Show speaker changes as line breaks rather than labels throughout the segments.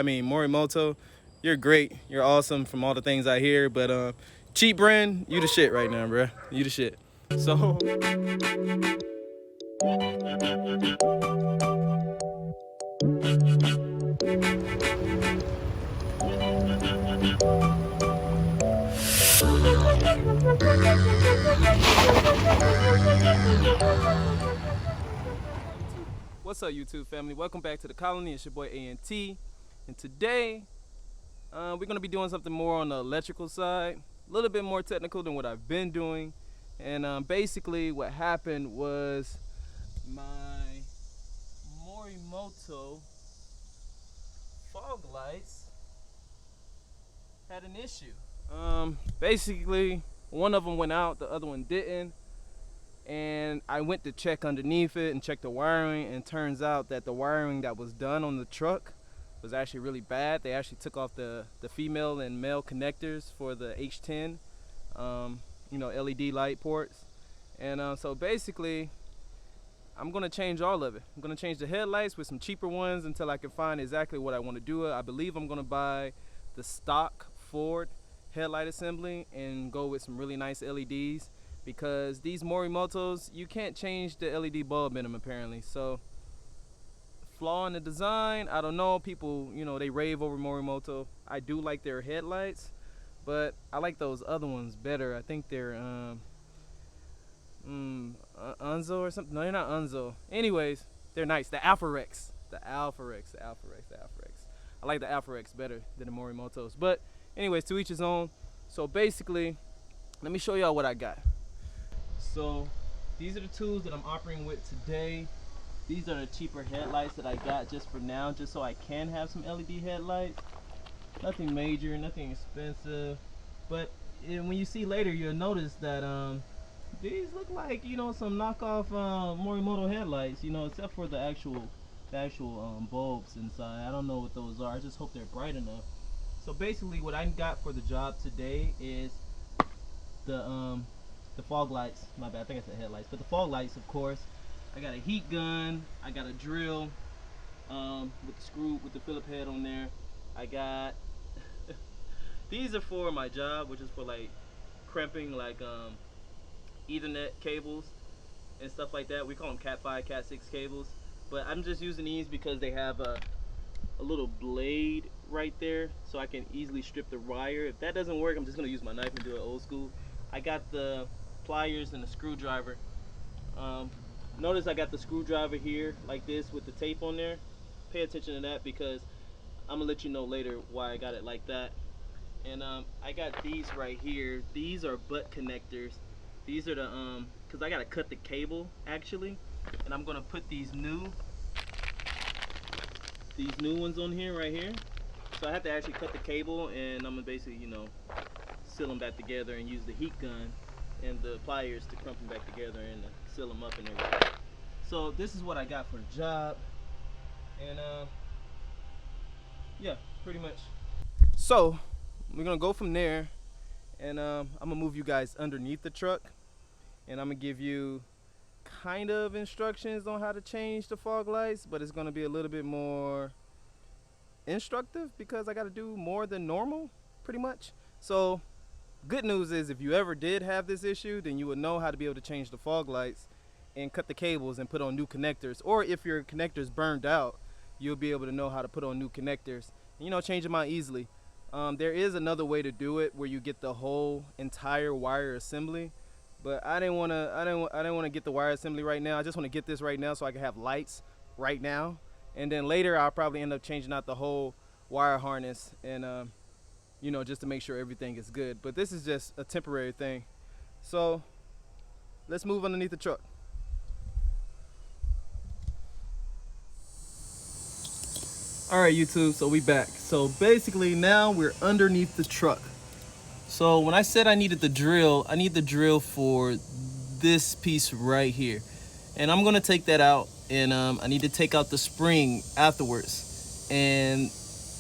I mean, Morimoto, you're great. You're awesome from all the things I hear. But cheap brand, you the shit right now, bruh. You the shit. So what's up, YouTube family? Welcome back to the colony. It's your boy ANT, and today we're gonna be doing something more on the electrical side, a little bit more technical than what I've been doing. And basically, what happened was my Morimoto fog lights had an issue. Basically, one of them went out, the other one didn't. And I went to check underneath it and check the wiring, and turns out that the wiring that was done on the truck was actually really bad. They actually took off the female and male connectors for the H10 LED light ports. And so basically I'm gonna change all of it. I'm gonna change the headlights with some cheaper ones until I can find exactly what I want to do. I believe I'm gonna buy the stock Ford headlight assembly and go with some really nice LEDs, because these Morimotos, you can't change the LED bulb in them apparently. So flaw in the design, I don't know. People, they rave over Morimoto. I do like their headlights, but I like those other ones better. I think they're Unzo or something. No, they're not Unzo. Anyways, they're nice. The Alpha Rex. I like the Alpha Rex better than the Morimotos. But anyways, to each his own. So basically, let me show y'all what I got. So these are the tools that I'm operating with today. These are the cheaper headlights that I got just for now, just so I can have some LED headlights. Nothing major, nothing expensive. But when you see later, you'll notice that these look like, some knockoff Morimoto headlights, except for the actual bulbs inside. I don't know what those are. I just hope they're bright enough. So basically what I got for the job today is the fog lights. My bad, I think I said headlights, but the fog lights, of course. I got a heat gun, I got a drill with the screw with the Phillip head on there. I got these are for my job, which is for like crimping like Ethernet cables and stuff like that. We call them Cat 5, Cat 6 cables, but I'm just using these because they have a little blade right there, so I can easily strip the wire. If that doesn't work, I'm just gonna use my knife and do it old school. I got the pliers and the screwdriver. Notice I got the screwdriver here like this with the tape on there. Pay attention to that, because I'm gonna let you know later why I got it like that. And I got these right here. These are butt connectors. These are the because I gotta cut the cable actually, and I'm gonna put these new ones on here right here. So I have to actually cut the cable, and I'm gonna basically seal them back together and use the heat gun and the pliers to crump them back together and seal them up and everything. So this is what I got for the job, and yeah, pretty much. So we're gonna go from there, and I'm gonna move you guys underneath the truck, and I'm gonna give you kind of instructions on how to change the fog lights, but it's gonna be a little bit more instructive because I gotta do more than normal, pretty much. So good news is, if you ever did have this issue, then you would know how to be able to change the fog lights and cut the cables and put on new connectors. Or if your connectors burned out, you'll be able to know how to put on new connectors and change them out easily. There is another way to do it where you get the whole entire wire assembly, but I didn't want to get the wire assembly right now. I just want to get this right now so I can have lights right now, and then later I'll probably end up changing out the whole wire harness and just to make sure everything is good. But this is just a temporary thing. So let's move underneath the truck. Alright YouTube, so we back. So basically now we're underneath the truck. So when I said I needed the drill, I need the drill for this piece right here. And I'm gonna take that out, and I need to take out the spring afterwards. And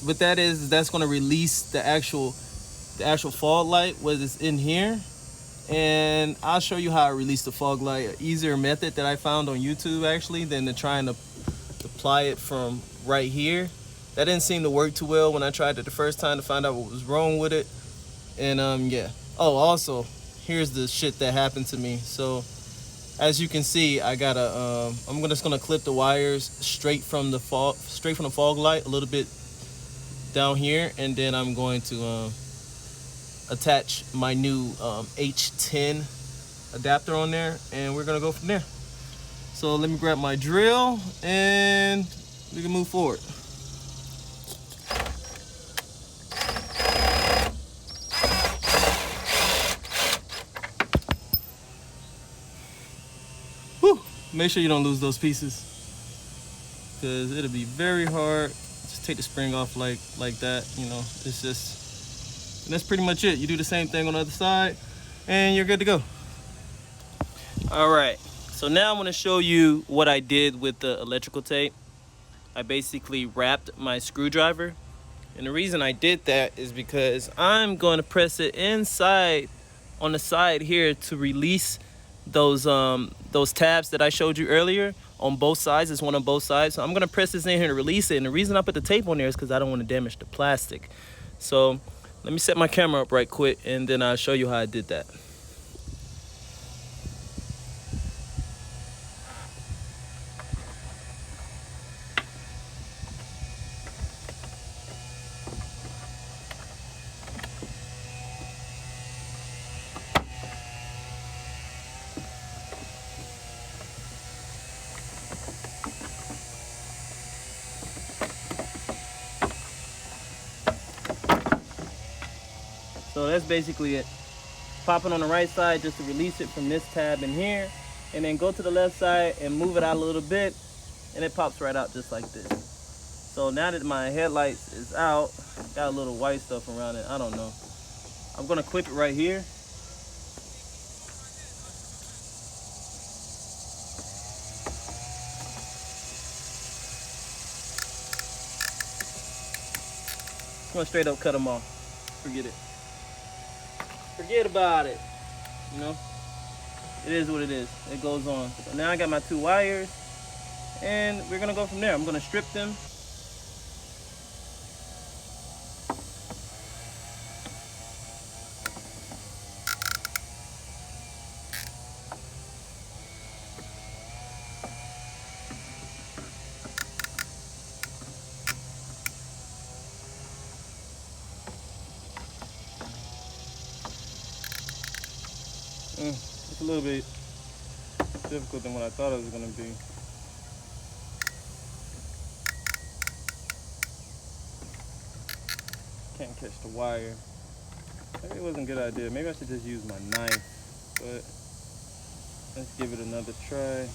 what that is that's gonna release the actual fog light, what is in here. And I'll show you how I release the fog light. An easier method that I found on YouTube actually than to trying to apply it from right here. that didn't seem to work too well when I tried it the first time to find out what was wrong with it. And yeah. Oh, also, here's the shit that happened to me. So as you can see, I got a I'm just gonna clip the wires straight from the fog light a little bit down here, and then I'm going to attach my new H10 adapter on there, and we're gonna go from there. So let me grab my drill and we can move forward. Whew. Make sure you don't lose those pieces, because it'll be very hard. Just take the spring off like that, you know. It's just, and that's pretty much it. You do the same thing on the other side and you're good to go. All right, so now I'm going to show you what I did with the electrical tape. I basically wrapped my screwdriver, and the reason I did that is because I'm going to press it inside on the side here to release those tabs that I showed you earlier on both sides. It's one on both sides, so I'm going to press this in here to release it. And the reason I put the tape on there is because I don't want to damage the plastic. So let me set my camera up right quick, and then I'll show you how I did that. So that's basically it. Pop it on the right side just to release it from this tab in here, and then go to the left side and move it out a little bit, and it pops right out just like this. So now that my headlights is out, got a little white stuff around it, I don't know. I'm gonna clip it right here. I'm gonna straight up cut them off. Forget it. Forget about it. You know, it is what it is. It goes on. So now I got my two wires, and we're gonna go from there. I'm gonna strip them. It's a little bit difficult than what I thought it was going to be. Can't catch the wire. Maybe it wasn't a good idea. Maybe I should just use my knife. But let's give it another try.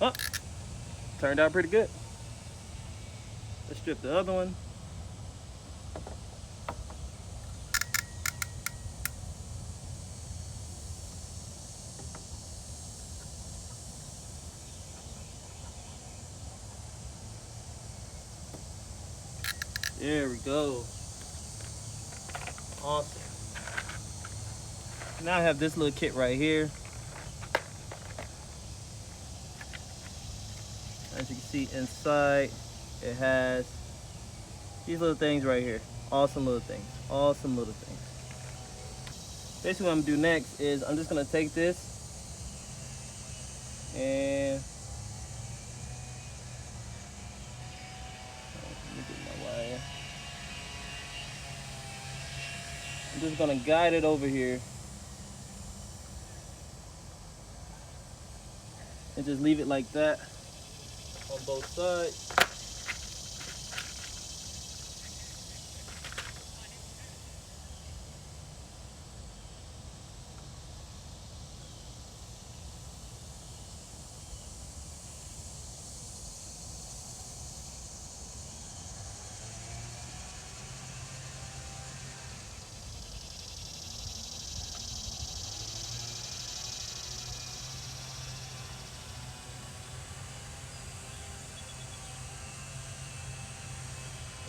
Oh, turned out pretty good. Let's strip the other one. There we go. Awesome. Now I have this little kit right here. As you can see inside, it has these little things right here. Awesome little things. Awesome little things. Basically what I'm gonna do next is I'm just gonna take this and let me get my wire. I'm just gonna guide it over here and just leave it like that on both sides.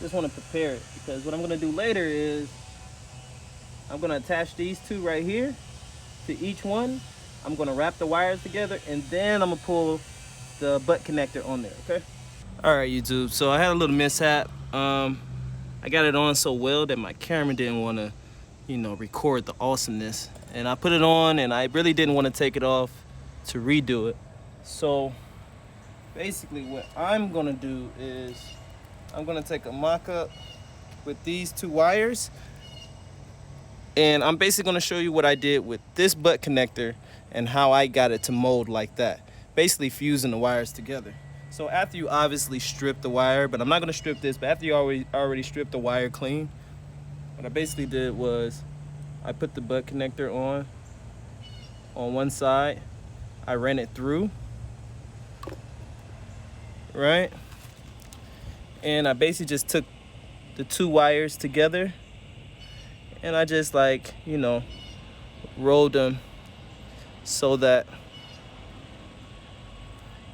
Just want to prepare it, because what I'm going to do later is I'm going to attach these two right here to each one. I'm gonna wrap the wires together, and then I'm gonna pull the butt connector on there, okay? All right, YouTube, so I had a little mishap. I got it on so well that my camera didn't wanna, you know, record the awesomeness. And I put it on, and I really didn't wanna take it off to redo it. So basically what I'm gonna do is I'm gonna take a mock-up with these two wires, and I'm basically gonna show you what I did with this butt connector and how I got it to mold like that, basically fusing the wires together. So after you obviously strip the wire, but I'm not gonna strip this, but after you already stripped the wire clean, what I basically did was I put the butt connector on one side, I ran it through, right? And I basically just took the two wires together, and I just, like, you know, rolled them so that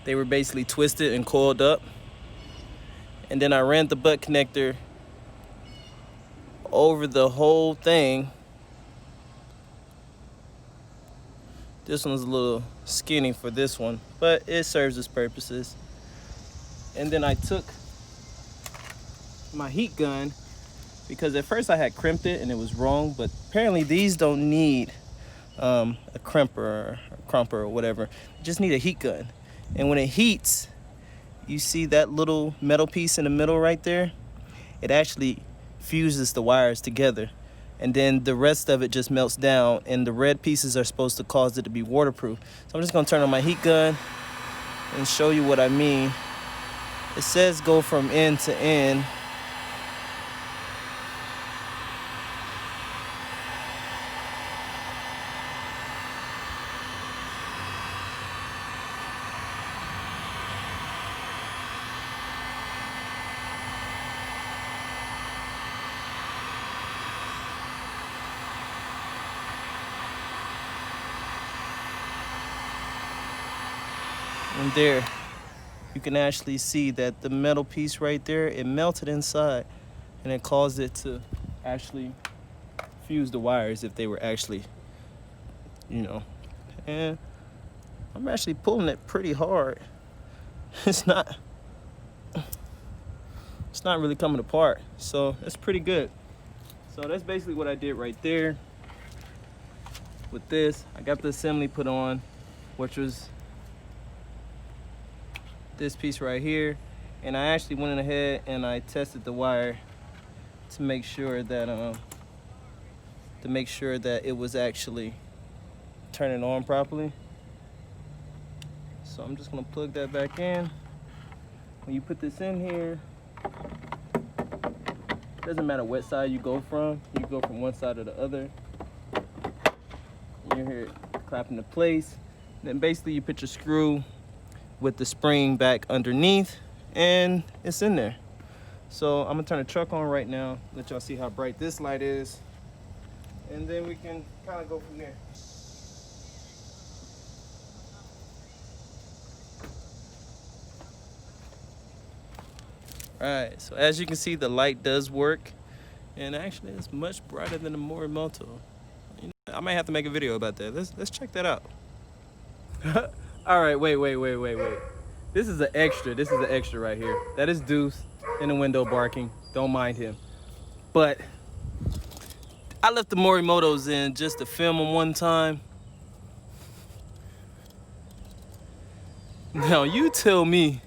they were basically twisted and coiled up. And then I ran the butt connector over the whole thing. This one's a little skinny for this one, but it serves its purposes. And then I took my heat gun, because at first I had crimped it and it was wrong, but apparently these don't need a crumper or whatever. You just need a heat gun. And when it heats, you see that little metal piece in the middle right there? It actually fuses the wires together, and then the rest of it just melts down, and the red pieces are supposed to cause it to be waterproof. So I'm just gonna turn on my heat gun and show you what I mean. It says go from end to end. And there, you can actually see that the metal piece right there, it melted inside, and it caused it to actually fuse the wires if they were actually, you know. And I'm actually pulling it pretty hard. It's not really coming apart, so that's pretty good. So that's basically what I did right there with this. I got the assembly put on, which was this piece right here, and I actually went ahead and I tested the wire to make sure that it was actually turning on properly. So I'm just gonna plug that back in. When you put this in here, doesn't matter what side you go from. You go from one side or the other. You hear it clap into place. Then basically you put your screw with the spring back underneath, and it's in there. So I'm gonna turn the truck on right now, let y'all see how bright this light is, and then we can kind of go from there. All right, so as you can see, the light does work, and actually it's much brighter than the Morimoto. You know, I might have to make a video about that. Let's check that out. All right, wait. This is an extra right here. That is Deuce in the window barking. Don't mind him. But I left the Morimotos in just to film them one time. Now you tell me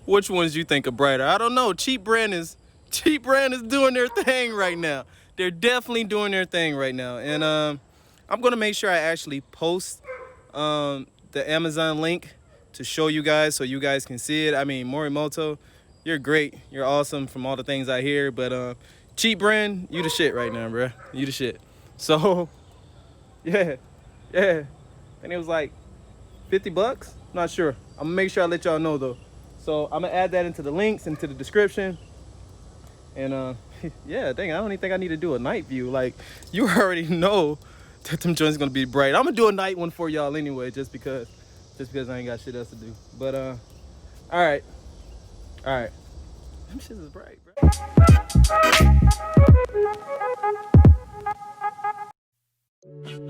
which ones you think are brighter. I don't know. Cheap brand is doing their thing right now. They're definitely doing their thing right now. And I'm gonna make sure I actually post the Amazon link to show you guys, so you guys can see it. I mean, Morimoto, you're great, you're awesome from all the things I hear, but cheap brand, you the shit right now, bruh. You the shit. So yeah, and it was like 50 bucks, not sure. I'm gonna make sure I let y'all know though. So I'm gonna add that into the links, into the description. And yeah, dang, I don't even think I need to do a night view. Like, you already know that them joints gonna be bright. I'm gonna do a night one for y'all anyway, just because I ain't got shit else to do. But all right, them shits is bright, bro.